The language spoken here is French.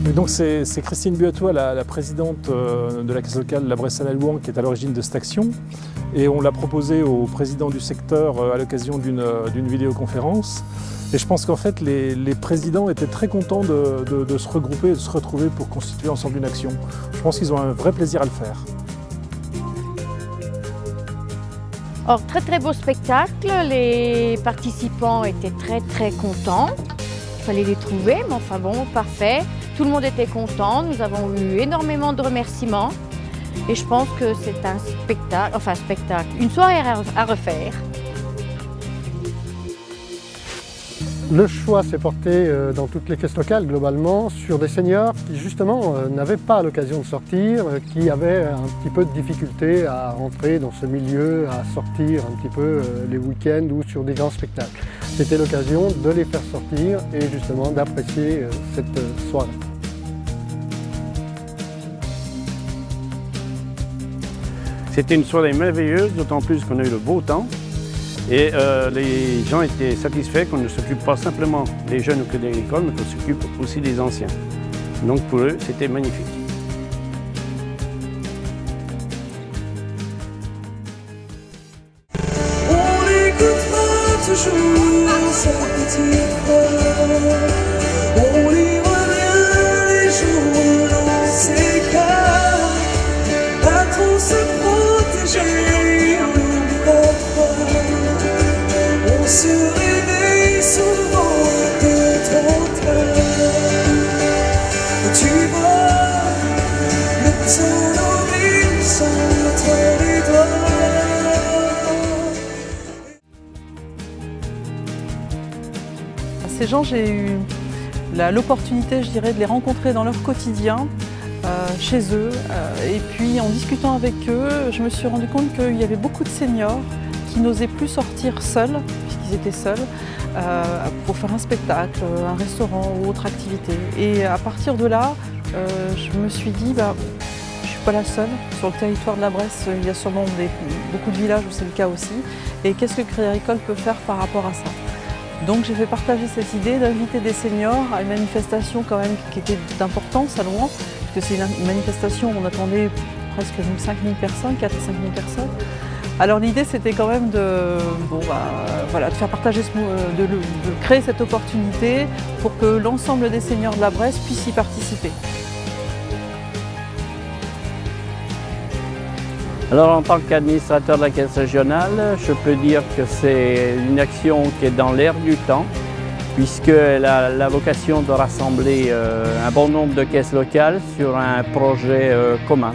Et donc c'est Christine Buatois, la présidente de la caisse locale La Bresse-Saint-Louan, qui est à l'origine de cette action. Et on l'a proposé au président du secteur à l'occasion d'une vidéoconférence. Et je pense qu'en fait les présidents étaient très contents de se regrouper, de se retrouver pour constituer ensemble une action. Je pense qu'ils ont un vrai plaisir à le faire. Or, très beau spectacle, les participants étaient très contents. Il fallait les trouver, mais enfin bon, parfait. Tout le monde était content, nous avons eu énormément de remerciements. Et je pense que c'est un spectacle, une soirée à refaire. Le choix s'est porté dans toutes les caisses locales globalement sur des seniors qui justement n'avaient pas l'occasion de sortir, qui avaient un petit peu de difficulté à rentrer dans ce milieu, à sortir un petit peu les week-ends ou sur des grands spectacles. C'était l'occasion de les faire sortir et justement d'apprécier cette soirée. C'était une soirée merveilleuse, d'autant plus qu'on a eu le beau temps. Et les gens étaient satisfaits qu'on ne s'occupe pas simplement des jeunes ou que de l'école, mais qu'on s'occupe aussi des anciens. Donc pour eux, c'était magnifique. On écoutera toujours sa petite voix. On y revient les jours où l'on s'écarte. À trop se protéger, on n'oublie pas froid. On se réveille souvent un peu trop tard. Tu vois, le temps d'envie semble entre les doigts. Ces gens, j'ai eu l'opportunité, je dirais, de les rencontrer dans leur quotidien, chez eux. Et puis en discutant avec eux, je me suis rendu compte qu'il y avait beaucoup de seniors qui n'osaient plus sortir seuls, puisqu'ils étaient seuls, pour faire un spectacle, un restaurant ou autre activité. Et à partir de là, je me suis dit, je ne suis pas la seule. Sur le territoire de la Bresse, il y a sûrement beaucoup de villages où c'est le cas aussi. Et qu'est-ce que le Crédit Agricole peut faire par rapport à ça? Donc j'ai fait partager cette idée d'inviter des seniors à une manifestation quand même qui était d'importance à Louan, puisque c'est une manifestation où on attendait presque 5 000 personnes, 4 000 à 5 000 personnes. Alors l'idée c'était quand même de faire partager, de créer cette opportunité pour que l'ensemble des seniors de la Bresse puissent y participer. Alors en tant qu'administrateur de la caisse régionale, je peux dire que c'est une action qui est dans l'air du temps, puisqu'elle a la vocation de rassembler un bon nombre de caisses locales sur un projet commun.